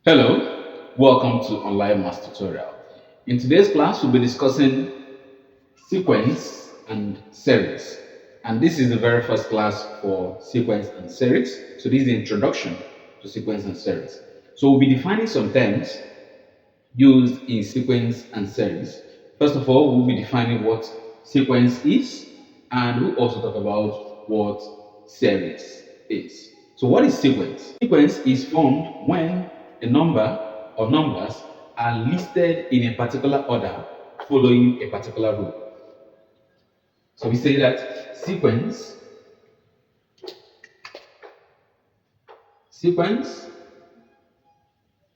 Hello, welcome to Online Math Tutorial. In today's class, we'll be discussing sequence and series. And this is the very first class for sequence and series. So this is the introduction to sequence and series. So we'll be defining some terms used in sequence and series. First of all, we'll be defining what sequence is, and we'll also talk about what series is. So what is sequence? Sequence is formed when a number or numbers are listed in a particular order following a particular rule. So we say that sequence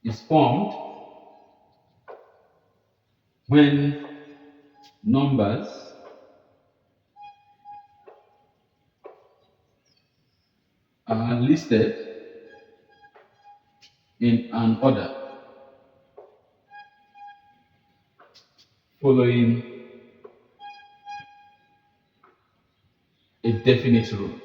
is formed when numbers are listed in an order following a definite rule.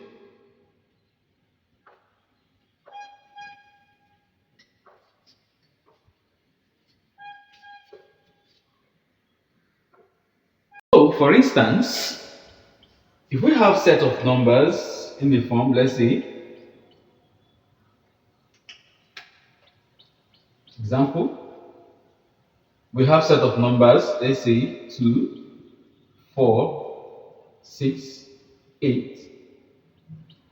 So, for instance, if we have set of numbers in the form, let's say, example, we have set of numbers, let's say 2, 4, 6, 8,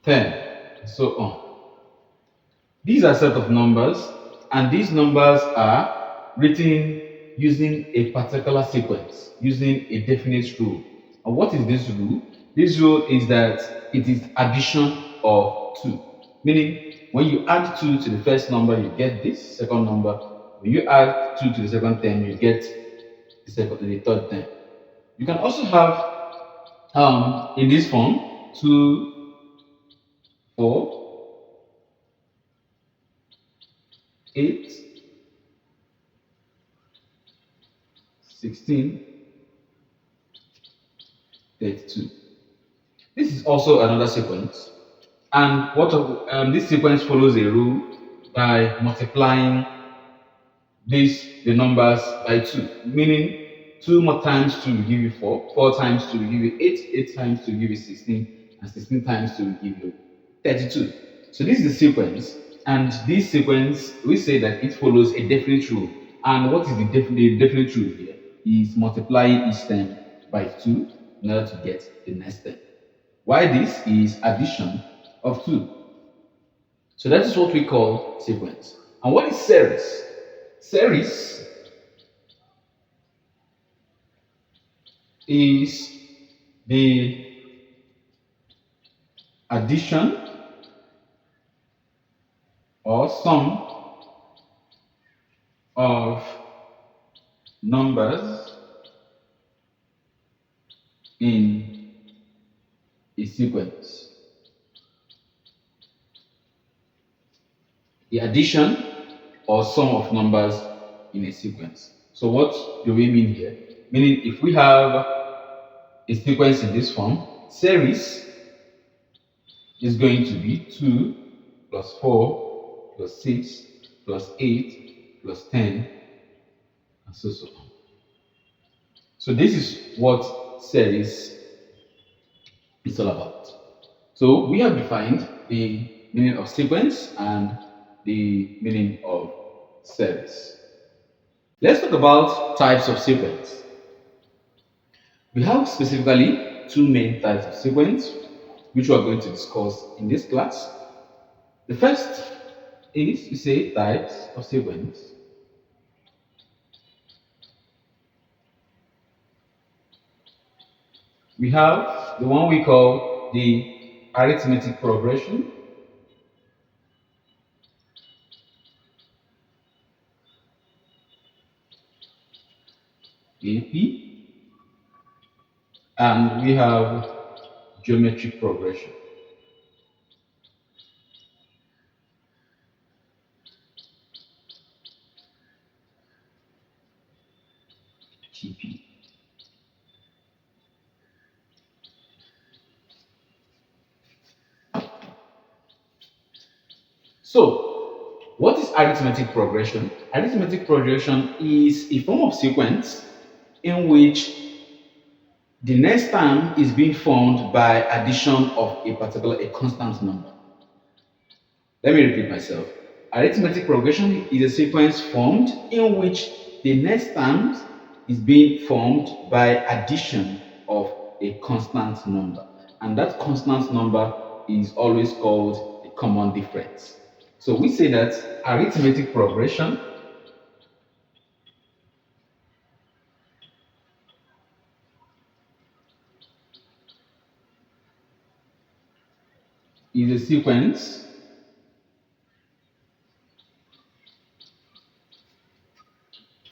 10, and so on. These are set of numbers, and these numbers are written using a particular sequence, using a definite rule. And what is this rule? This rule is that it is addition of 2. Meaning, when you add 2 to the first number, you get this second number. When you add 2 to the second term, you get the third term. You can also have in this form 2, 4, 8, 16, 32. This is also another sequence. And this sequence follows a rule by multiplying the numbers by 2, meaning 2 more times 2 will give you 4, 4 times 2 will give you 8, 8 times 2 will give you 16, and 16 times 2 will give you 32. So this is the sequence, and this sequence, we say that it follows a definite rule. And what is the definite rule here? Is multiplying each term by 2 in order to get the next term. Why this is addition of 2. So that is what we call sequence. And what is series? Series is the addition or sum of numbers in a sequence. The addition or sum of numbers in a sequence. So what do we mean here? Meaning if we have a sequence in this form, series is going to be 2 plus 4 plus 6 plus 8 plus 10 and so on. So this is what series is all about. So we have defined the meaning of sequence and the meaning of series. Let's talk about types of sequence. We have specifically two main types of sequence, which we are going to discuss in this class. The first is to say types of sequence. We have the one we call the arithmetic progression. AP, and we have geometric progression. GP. So, what is arithmetic progression? Arithmetic progression is a form of sequence in which the next term is being formed by addition of a constant number. Let me repeat myself. Arithmetic progression is a sequence formed in which the next term is being formed by addition of a constant number. And that constant number is always called the common difference. So we say that arithmetic progression is a sequence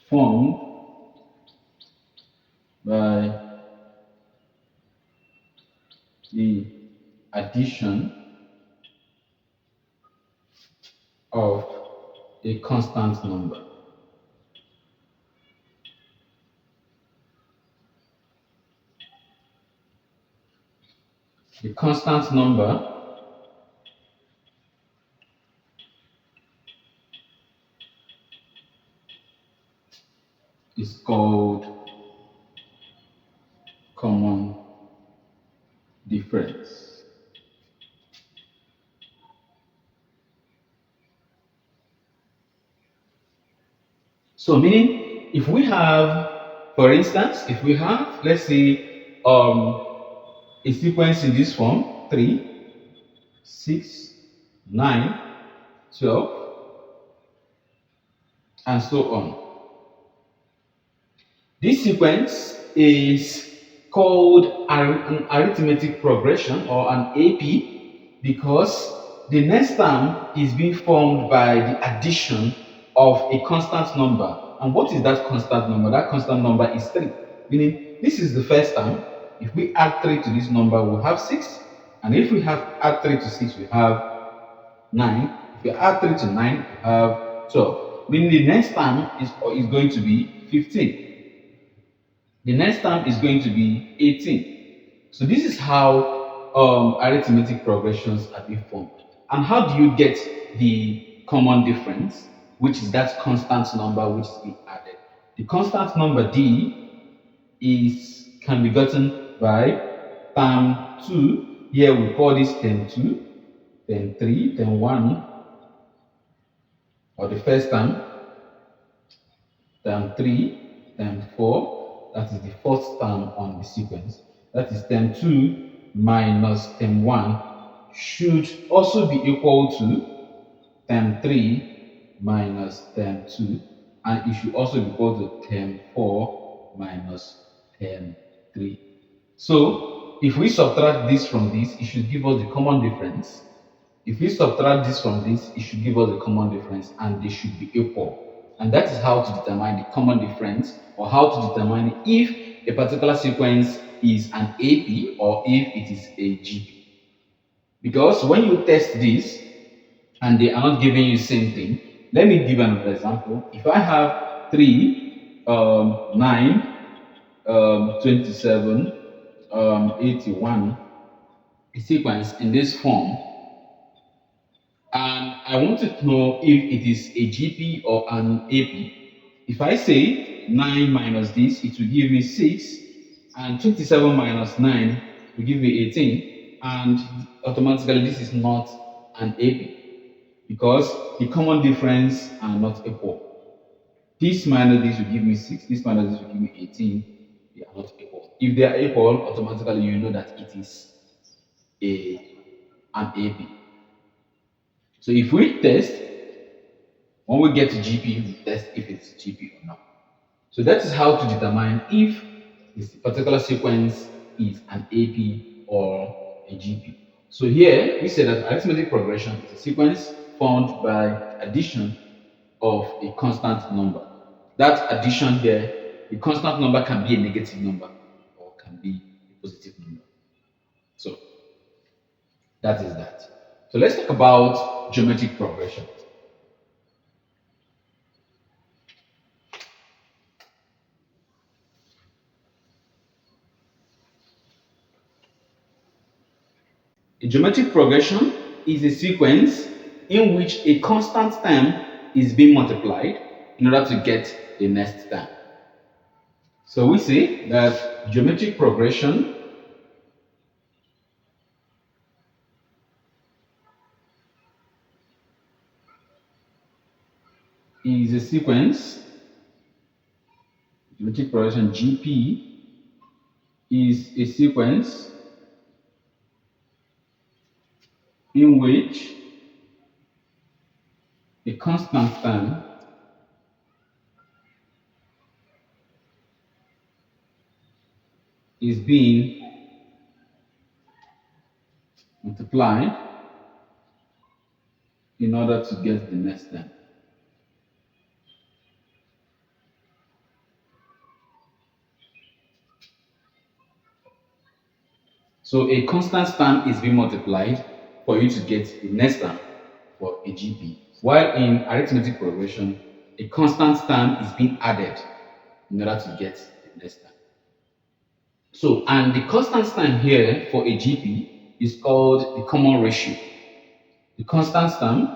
formed by the addition of a constant number. The constant number is called common difference. So meaning if we have, for instance, if we have, let's say, a sequence in this form 3, 6, 9, 12, and so on. This sequence is called an arithmetic progression or an AP because the next term is being formed by the addition of a constant number. And what is that constant number? That constant number is 3. Meaning, this is the first term. If we add 3 to this number, we'll have 6. And if we add 3 to 6, we have 9. If we add 3 to 9, we have 12. Meaning the next term is going to be 15. The next term is going to be 18. So this is how arithmetic progressions are being formed. And how do you get the common difference, which is that constant number which is being added? The constant number D can be gotten by term 2. Here we call this term 2, term 3, term 1, or the first term, term 3, term 4. That is the fourth term on the sequence. That is term 2 minus term 1 should also be equal to term 3 minus term 2, and it should also be equal to term 4 minus term 3. So if we subtract this from this, it should give us the common difference. If we subtract this from this, it should give us the common difference, and they should be equal. And that is how to determine the common difference, or how to determine if a particular sequence is an AP or if it is a GP. Because when you test this and they are not giving you the same thing, let me give another example. If I have 3, 9, 27, 81, a sequence in this form, and I want to know if it is a GP or an AP. If I say 9 minus this, it will give me 6, and 27 minus 9 will give me 18, and automatically this is not an AP because the common difference are not equal. This minus this will give me 6, this minus this will give me 18. They are not equal. If they are equal, automatically you know that it is an AP. So if we test, when we get to GP, we test if it's GP or not. So that is how to determine if this particular sequence is an AP or a GP. So here we say that arithmetic progression is a sequence formed by addition of a constant number. That addition there, the constant number can be a negative number or can be a positive number. So that is that. So let's talk about geometric progression. A geometric progression is a sequence in which a constant term is being multiplied in order to get the next term. So we say that geometric progression is a sequence. Geometric progression GP is a sequence in which a constant term is being multiplied in order to get the next term. So a constant term is being multiplied for you to get the next term for a GP. While in arithmetic progression, a constant term is being added in order to get the next term. So, and the constant term here for a GP is called the common ratio. The constant term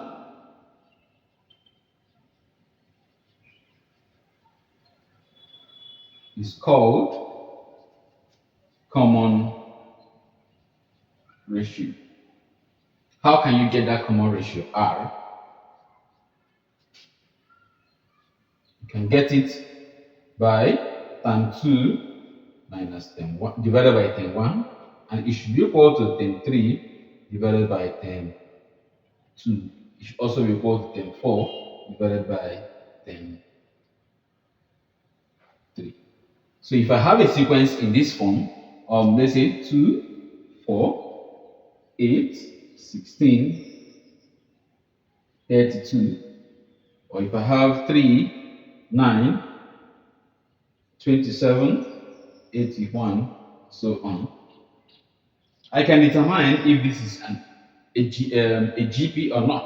is called common ratio. How can you get that common ratio? R. You can get it by tan 2 minus tan 1 divided by tan 1, and it should be equal to tan 3 divided by tan 2. It should also be equal to tan 4 divided by tan 3. So if I have a sequence in this form, let's say 2, 4, 8, 16, 32, or if I have 3, 9, 27, 81, so on, I can determine if this is a GP or not.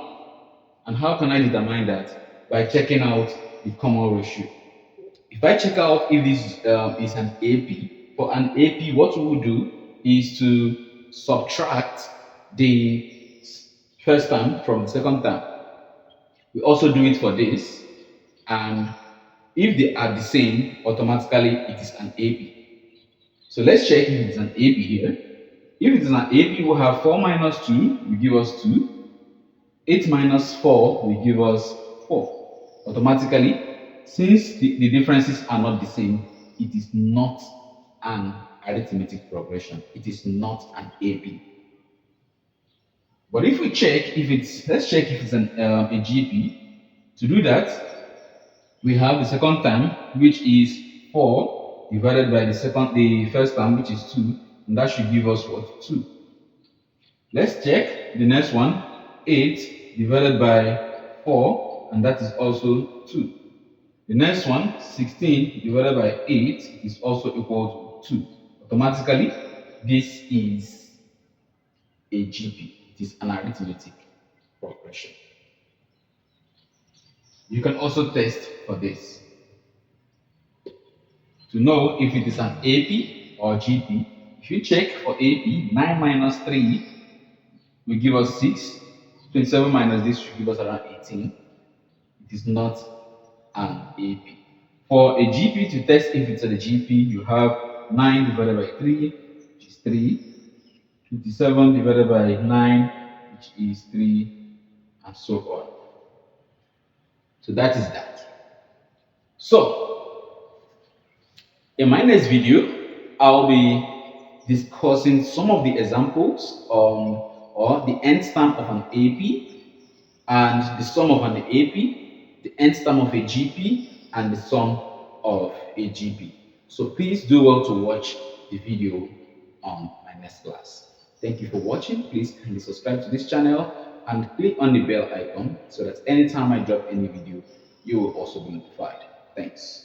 And how can I determine that? By checking out the common ratio. If I check out if this is an AP, for an AP, what we will do is to subtract the first term from the second term. We also do it for this, and if they are the same, automatically it is an AP. So let's check if it's an AP here. If it is an AP, we'll have 4 minus 2 will give us 2. 8 minus 4 will give us 4. Automatically, since the differences are not the same, it is not an arithmetic progression. It is not an AP. But if we check if it's, let's check if it's a GP. To do that, we have the second term, which is 4 divided by the first term, which is 2, and that should give us what? 2. Let's check the next one, 8 divided by 4, and that is also 2. The next one, 16 divided by 8, is also equal to 2. Automatically, this is a GP. It is an arithmetic progression. You can also test for this to know if it is an AP or GP. If you check for AP, 9 minus 3 will give us 6. 27 minus this should give us around 18. It is not an AP. For a GP, to test if it's a GP, you have 9 divided by 3, which is 3. 57 divided by 9, which is 3, and so on. So that is that. So, in my next video, I'll be discussing some of the examples or the nth term of an AP and the sum of an AP, the nth term of a GP, and the sum of a GP. So please do well to watch the video on my next class. Thank you for watching. Please kindly subscribe to this channel and click on the bell icon so that anytime I drop any video, you will also be notified. Thanks.